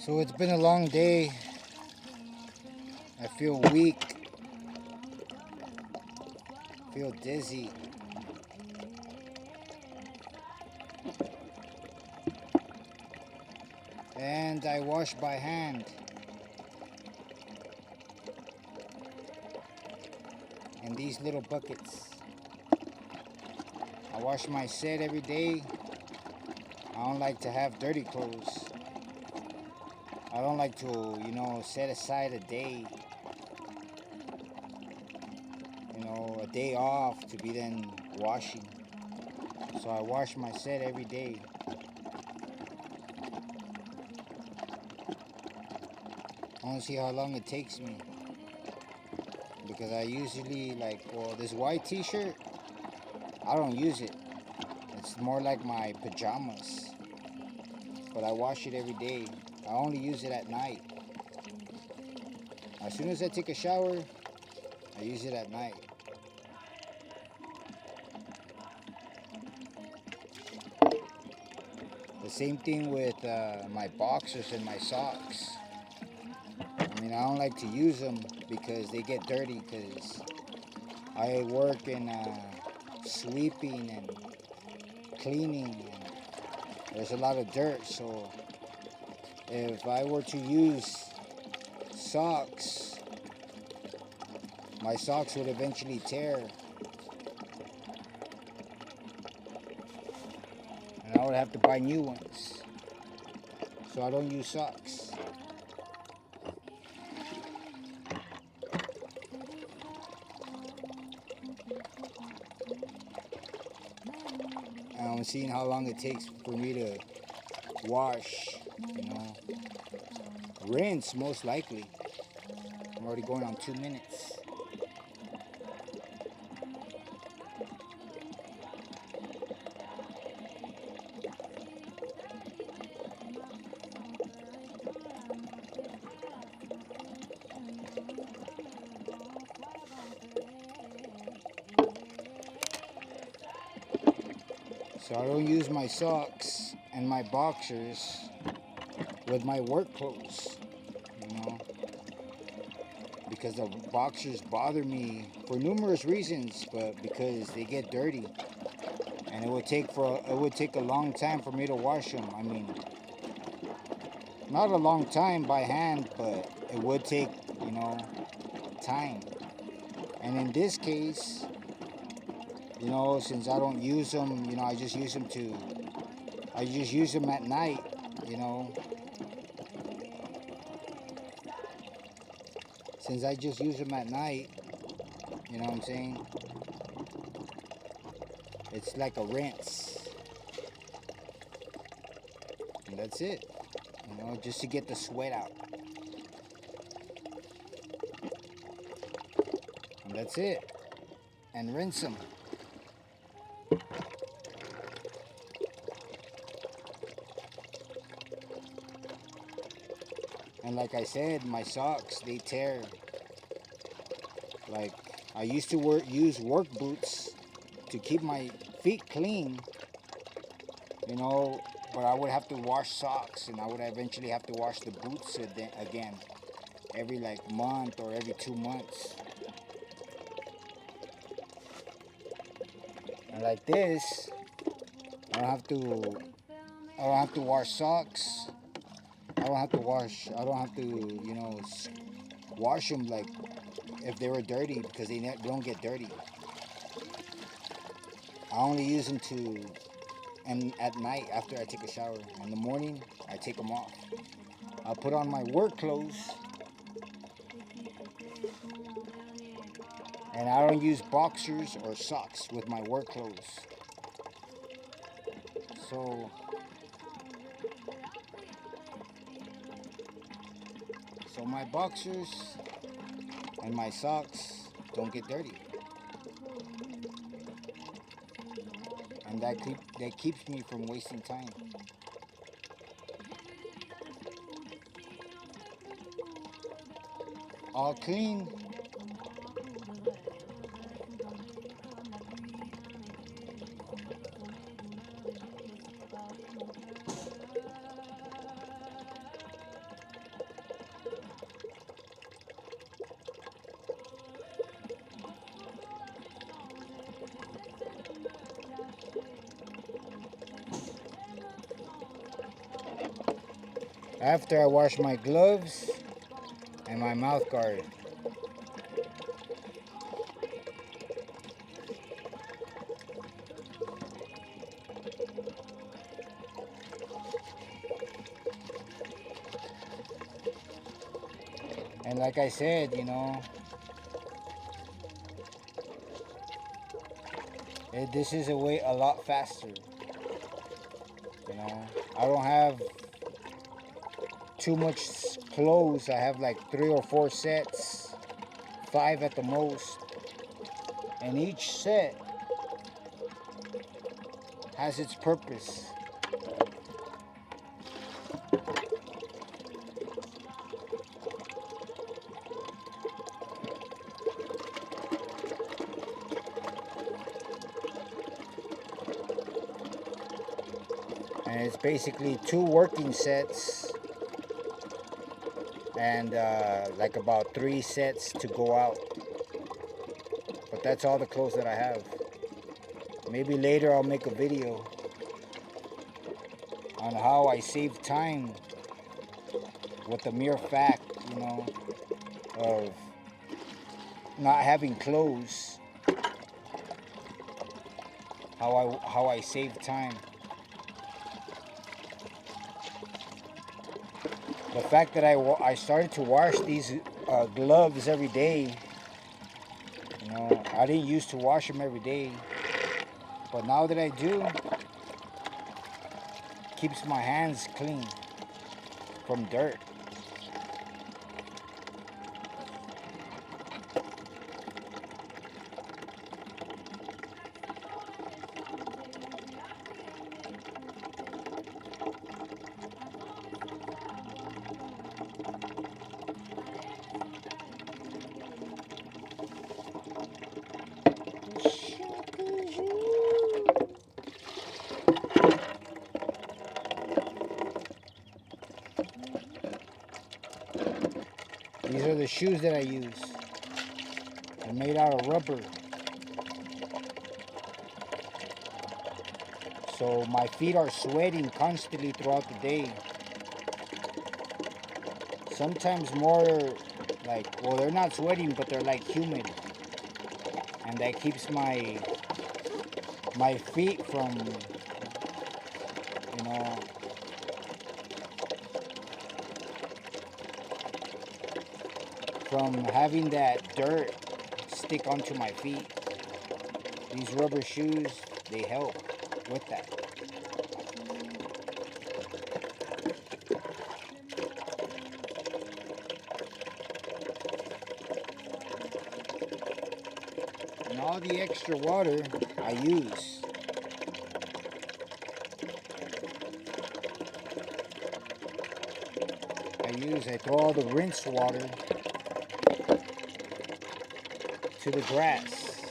So it's been a long day. I feel weak, feel dizzy. And I wash by hand in these little buckets. I wash my set every day. I don't like to have dirty clothes. I don't like to, set aside a day, a day off to be then washing. So I wash my set every day. I want to see how long it takes me. Because I usually this white t-shirt, I don't use it. It's more like my pajamas. But I wash it every day. I only use it at night. As soon as I take a shower, I use it at night. The same thing with my boxers and my socks. I mean, I don't like to use them because they get dirty because I work in sweeping and cleaning and there's a lot of dirt. So if I were to use socks, my socks would eventually tear and I would have to buy new ones. So I don't use socks. I'm seeing how long it takes for me to wash, rinse most likely. I'm already going on 2 minutes. So I don't use my socks and my boxers with my work clothes, because the boxers bother me for numerous reasons, but because they get dirty and it would take a long time for me to wash them. I mean, not a long time by hand, but it would take, time. And in this case, since I don't use them, I just use them at night, Since I just use them at night, you know what I'm saying? It's like a rinse. And that's it, just to get the sweat out. And that's it. And rinse them. And like I said, my socks, they tear. Like, I used to use work boots to keep my feet clean, but I would have to wash socks and I would eventually have to wash the boots again every month or every 2 months. And like this, I don't have to wash socks. I don't have to wash them if they were dirty, because they don't get dirty. I only use them and at night after I take a shower. In the morning, I take them off. I put on my work clothes, and I don't use boxers or socks with my work clothes. So my boxers and my socks don't get dirty. And that keeps me from wasting time. All clean. after I wash my gloves and my mouth guard. And like I said, this is a lot faster. I don't have too much clothes. I have like 3 or 4 sets, 5 at the most. And each set has its purpose. And it's basically 2 working sets and like about 3 sets to go out. But that's all the clothes that I have. Maybe later I'll make a video on how I save time with the mere fact, of not having clothes. How I save time. The fact that I started to wash these gloves every day. I didn't used to wash them every day, but now that I do, keeps my hands clean from dirt. These are the shoes that I use. They're made out of rubber. So my feet are sweating constantly throughout the day. Sometimes more they're not sweating, but they're like humid. And that keeps my feet from, from having that dirt stick onto my feet. These rubber shoes, they help with that. And all the extra water I use. I throw all the rinse water to the grass.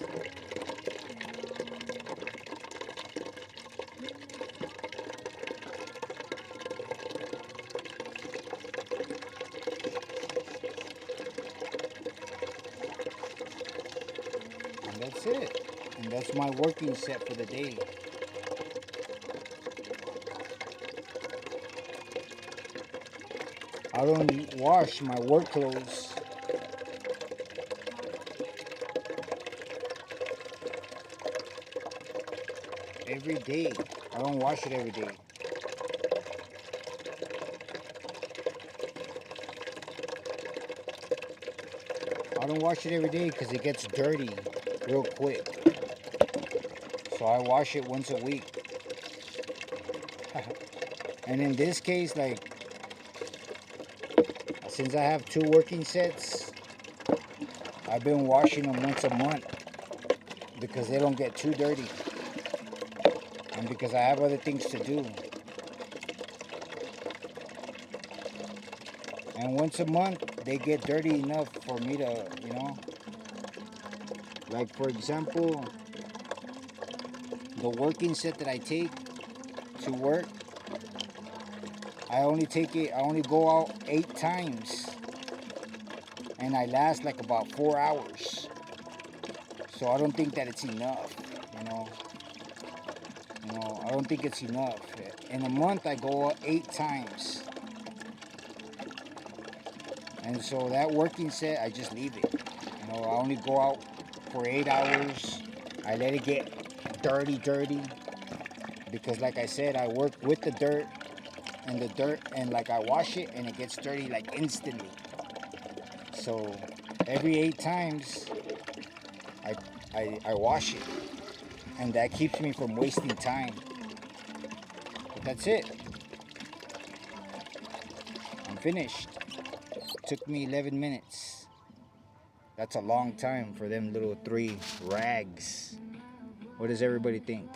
And that's it. And that's my working set for the day. I don't wash my work clothes every day. I don't wash it every day. I don't wash it every day because it gets dirty real quick. So I wash it once a week. And in this case, since I have 2 working sets, I've been washing them once a month because they don't get too dirty. And because I have other things to do. And once a month, they get dirty enough for me to, like for example, the working set that I take to work, I only go out 8 times. And I last like about 4 hours. So I don't think that it's enough, I don't think it's enough. In a month, I go out 8 times. And so that working set, I just leave it. You know, I only go out for 8 hours. I let it get dirty, because like I said, I work with the dirt, and like I wash it and it gets dirty like instantly. So every 8 times I, I wash it, and that keeps me from wasting time. But that's it. I'm finished. Took me 11 minutes. That's a long time for them little 3 rags. What does everybody think?